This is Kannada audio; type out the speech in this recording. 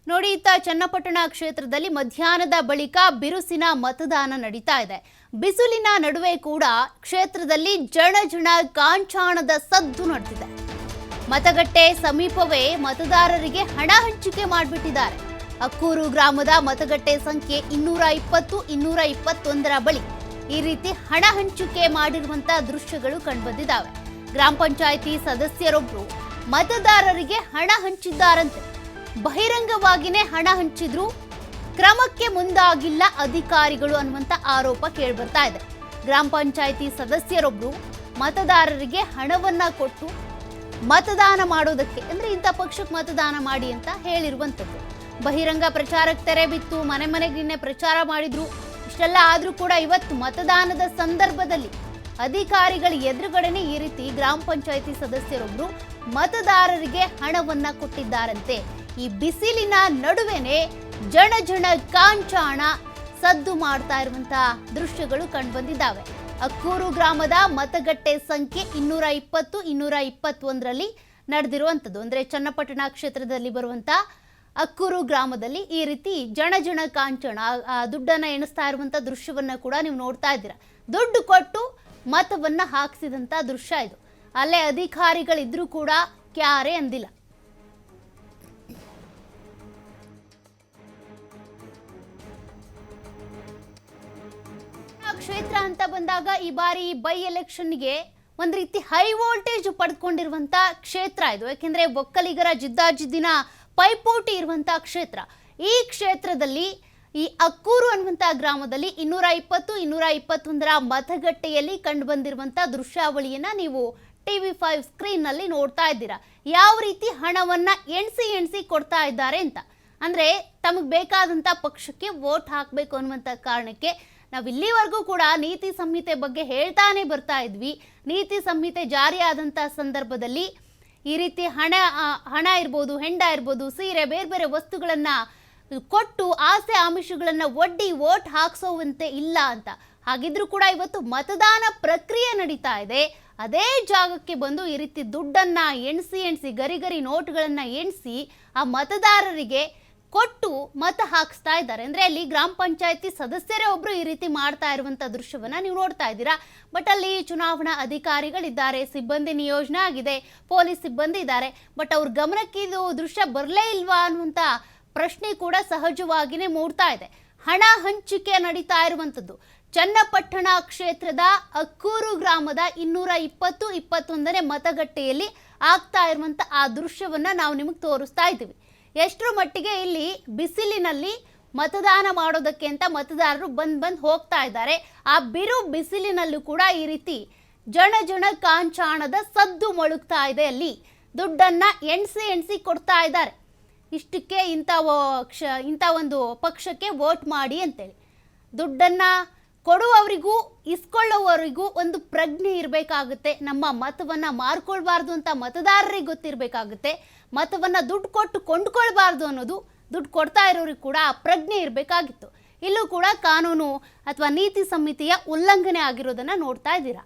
ನೋಡಿ, ಇತ್ತ ಚನ್ನಪಟ್ಟಣ ಕ್ಷೇತ್ರದಲ್ಲಿ ಮಧ್ಯಾಹ್ನದ ಬಳಿಕ ಬಿರುಸಿನ ಮತದಾನ ನಡೀತಾ ಇದೆ. ಬಿಸಿಲಿನ ನಡುವೆ ಕೂಡ ಕ್ಷೇತ್ರದಲ್ಲಿ ಜಣ ಕಾಂಚಾಣದ ಸದ್ದು ನಡೆದಿದೆ. ಮತಗಟ್ಟೆ ಸಮೀಪವೇ ಮತದಾರರಿಗೆ ಹಣ ಹಂಚಿಕೆ ಮಾಡಿಬಿಟ್ಟಿದ್ದಾರೆ. ಅಕ್ಕೂರು ಗ್ರಾಮದ ಮತಗಟ್ಟೆ ಸಂಖ್ಯೆ 220, 221ರ ಬಳಿ ಈ ರೀತಿ ಹಣ ಹಂಚಿಕೆ ಮಾಡಿರುವಂತ ದೃಶ್ಯಗಳು ಕಂಡುಬಂದಿದ್ದಾವೆ. ಗ್ರಾಮ ಪಂಚಾಯಿತಿ ಸದಸ್ಯರೊಬ್ಬರು ಮತದಾರರಿಗೆ ಹಣ ಹಂಚಿದ್ದಾರಂತೆ. ಬಹಿರಂಗವಾಗಿನೇ ಹಣ ಹಂಚಿದ್ರು, ಕ್ರಮಕ್ಕೆ ಮುಂದಾಗಿಲ್ಲ ಅಧಿಕಾರಿಗಳು ಅನ್ನುವಂತ ಆರೋಪ ಕೇಳಿಬರ್ತಾ ಇದೆ. ಗ್ರಾಮ ಪಂಚಾಯಿತಿ ಸದಸ್ಯರೊಬ್ಬರು ಮತದಾರರಿಗೆ ಹಣವನ್ನ ಕೊಟ್ಟು ಮತದಾನ ಮಾಡೋದಕ್ಕೆ, ಅಂದ್ರೆ ಇಂಥ ಪಕ್ಷಕ್ಕೆ ಮತದಾನ ಮಾಡಿ ಅಂತ ಹೇಳಿರುವಂಥದ್ದು. ಬಹಿರಂಗ ಪ್ರಚಾರಕ್ಕೆ ತೆರೆ ಬಿತ್ತು, ಮನೆ ಮನೆಗೆ ಪ್ರಚಾರ ಮಾಡಿದ್ರು. ಇಷ್ಟೆಲ್ಲ ಆದ್ರೂ ಕೂಡ ಇವತ್ತು ಮತದಾನದ ಸಂದರ್ಭದಲ್ಲಿ ಅಧಿಕಾರಿಗಳ ಎದುರುಗಡೆನೆ ಈ ರೀತಿ ಗ್ರಾಮ ಪಂಚಾಯಿತಿ ಸದಸ್ಯರೊಬ್ಬರು ಮತದಾರರಿಗೆ ಹಣವನ್ನ ಕೊಟ್ಟಿದ್ದಾರಂತೆ. ಈ ಬಿಸಿಲಿನ ನಡುವೆನೆ ಜಣ ಕಾಂಚಾಣ ಸದ್ದು ಮಾಡ್ತಾ ಇರುವಂತಹ ದೃಶ್ಯಗಳು ಕಂಡುಬಂದಿದ್ದಾವೆ. ಅಕ್ಕೂರು ಗ್ರಾಮದ ಮತಗಟ್ಟೆ ಸಂಖ್ಯೆ 220, 221ರಲ್ಲಿ ನಡೆದಿರುವಂಥದ್ದು. ಅಂದ್ರೆ ಚನ್ನಪಟ್ಟಣ ಕ್ಷೇತ್ರದಲ್ಲಿ ಬರುವಂತ ಅಕ್ಕೂರು ಗ್ರಾಮದಲ್ಲಿ ಈ ರೀತಿ ಜಣ ಕಾಂಚಣ ದುಡ್ಡನ್ನ ಎಣಿಸ್ತಾ ಇರುವಂತ ದೃಶ್ಯವನ್ನ ಕೂಡ ನೀವು ನೋಡ್ತಾ ಇದ್ದೀರಾ. ದುಡ್ಡು ಕೊಟ್ಟು ಮತವನ್ನ ಹಾಕಿಸಿದಂತ ದೃಶ್ಯ ಇದು. ಅಲ್ಲೇ ಅಧಿಕಾರಿಗಳಿದ್ರೂ ಕೂಡ ಕ್ಯಾರೆ ಅಂದಿಲ್ಲ. ಕ್ಷೇತ್ರ ಅಂತ ಬಂದಾಗ ಈ ಬಾರಿ ಬೈ ಎಲೆಕ್ಷನ್ಗೆ ಒಂದ್ ರೀತಿ ಹೈ ವೋಲ್ಟೇಜ್ ಪಡ್ಕೊಂಡಿರುವಂತ ಕ್ಷೇತ್ರ ಇದು. ಯಾಕೆಂದ್ರೆ ಒಕ್ಕಲಿಗರ ಜಿದ್ದಾಜಿದ್ದಿನ ಪೈಪೋಟಿ ಇರುವಂತಹ ಕ್ಷೇತ್ರ. ಈ ಕ್ಷೇತ್ರದಲ್ಲಿ ಈ ಅಕ್ಕೂರು ಅನ್ನುವಂತ ಗ್ರಾಮದಲ್ಲಿ 220, 221ರ ಮತಗಟ್ಟೆಯಲ್ಲಿ ಕಂಡು ಬಂದಿರುವಂತ ದೃಶ್ಯಾವಳಿಯನ್ನ ನೀವು TV5 ಸ್ಕ್ರೀನ್ ನಲ್ಲಿ ನೋಡ್ತಾ ಇದ್ದೀರಾ. ಯಾವ ರೀತಿ ಹಣವನ್ನ ಎಣಿಸಿ ಕೊಡ್ತಾ ಇದ್ದಾರೆ ಅಂತ. ಅಂದ್ರೆ ತಮಗೆ ಬೇಕಾದಂತ ಪಕ್ಷಕ್ಕೆ ವೋಟ್ ಹಾಕಬೇಕು ಅನ್ನುವಂತ ಕಾರಣಕ್ಕೆ ನಾವು ಇಲ್ಲಿವರೆಗೂ ಕೂಡ ನೀತಿ ಸಂಹಿತೆ ಬಗ್ಗೆ ಹೇಳ್ತಾನೆ ಬರ್ತಾ ಇದ್ವಿ. ನೀತಿ ಸಂಹಿತೆ ಜಾರಿಯಾದಂಥ ಸಂದರ್ಭದಲ್ಲಿ ಈ ರೀತಿ ಹಣ ಇರ್ಬೋದು, ಹೆಂಡ ಇರ್ಬೋದು, ಸೀರೆ, ಬೇರೆ ವಸ್ತುಗಳನ್ನು ಕೊಟ್ಟು ಆಸೆ ಆಮಿಷಗಳನ್ನು ಒಡ್ಡಿ ವೋಟ್ ಹಾಕ್ಸೋವಂತೆ ಇಲ್ಲ ಅಂತ. ಹಾಗಿದ್ರೂ ಕೂಡ ಇವತ್ತು ಮತದಾನ ಪ್ರಕ್ರಿಯೆ ನಡೀತಾ ಇದೆ. ಅದೇ ಜಾಗಕ್ಕೆ ಬಂದು ಈ ರೀತಿ ದುಡ್ಡನ್ನು ಎಣಿಸಿ ಗರಿ ನೋಟ್ಗಳನ್ನು ಎಣಿಸಿ ಆ ಮತದಾರರಿಗೆ ಕೊಟ್ಟು ಮತ ಹಾಕಿಸ್ತಾ ಇದ್ದಾರೆ. ಅಂದ್ರೆ ಅಲ್ಲಿ ಗ್ರಾಮ ಪಂಚಾಯತಿ ಸದಸ್ಯರೇ ಒಬ್ರು ಈ ರೀತಿ ಮಾಡ್ತಾ ಇರುವಂತ ದೃಶ್ಯವನ್ನ ನೀವು ನೋಡ್ತಾ ಇದ್ದೀರಾ. ಬಟ್ ಅಲ್ಲಿ ಚುನಾವಣಾ ಅಧಿಕಾರಿಗಳಿದ್ದಾರೆ, ಸಿಬ್ಬಂದಿ ನಿಯೋಜನೆ ಆಗಿದೆ, ಪೊಲೀಸ್ ಸಿಬ್ಬಂದಿ ಇದ್ದಾರೆ. ಬಟ್ ಅವ್ರ ಗಮನಕ್ಕೆ ಇದು ದೃಶ್ಯ ಬರಲೇ ಇಲ್ವಾ ಅನ್ನುವಂತ ಪ್ರಶ್ನೆ ಕೂಡ ಸಹಜವಾಗಿನೇ ಮೂಡ್ತಾ ಇದೆ. ಹಣ ಹಂಚಿಕೆ ನಡೀತಾ ಇರುವಂತದ್ದು ಚನ್ನಪಟ್ಟಣ ಕ್ಷೇತ್ರದ ಅಕ್ಕೂರು ಗ್ರಾಮದ 220, 221ನೇ ಮತಗಟ್ಟೆಯಲ್ಲಿ ಆಗ್ತಾ ಇರುವಂತ ಆ ದೃಶ್ಯವನ್ನ ನಾವು ನಿಮಗೆ ತೋರಿಸ್ತಾ ಇದ್ದೀವಿ. ಎಷ್ಟರ ಮಟ್ಟಿಗೆ ಇಲ್ಲಿ ಬಿಸಿಲಿನಲ್ಲಿ ಮತದಾನ ಮಾಡೋದಕ್ಕೆ ಅಂತ ಮತದಾರರು ಬಂದು ಹೋಗ್ತಾ ಇದ್ದಾರೆ. ಆ ಬಿರು ಬಿಸಿಲಿನಲ್ಲೂ ಕೂಡ ಈ ರೀತಿ ಜಣ ಕಾಂಚಾಣದ ಸದ್ದು ಮೊಳಗ್ತಾ ಇದೆ. ಅಲ್ಲಿ ದುಡ್ಡನ್ನ ಎಣಿಸಿ ಕೊಡ್ತಾ ಇದ್ದಾರೆ. ಇಷ್ಟಕ್ಕೆ ಇಂಥ ಒಂದು ಪಕ್ಷಕ್ಕೆ ವೋಟ್ ಮಾಡಿ ಅಂತೇಳಿ. ದುಡ್ಡನ್ನ ಕೊಡುವವರಿಗೂ ಇಸ್ಕೊಳ್ಳುವವರಿಗೂ ಒಂದು ಪ್ರಜ್ಞೆ ಇರಬೇಕಾಗುತ್ತೆ. ನಮ್ಮ ಮತವನ್ನ ಮಾರ್ಕೊಳ್ಬಾರ್ದು ಅಂತ ಮತದಾರರಿಗೆ ಗೊತ್ತಿರಬೇಕಾಗುತ್ತೆ. ಮತವನ್ನ ದುಡ್ಡು ಕೊಟ್ಟು ಕೊಂಡ್ಕೊಳ್ಬಾರ್ದು ಅನ್ನೋದು ದುಡ್ಡು ಕೊಡ್ತಾ ಇರೋರಿಗೆ ಕೂಡ ಆ ಪ್ರಜ್ಞೆ ಇರಬೇಕಾಗಿತ್ತು. ಇಲ್ಲೂ ಕೂಡ ಕಾನೂನು ಅಥವಾ ನೀತಿ ಸಂಹಿತೆಯ ಉಲ್ಲಂಘನೆ ಆಗಿರೋದನ್ನ ನೋಡ್ತಾ ಇದ್ದೀರಾ.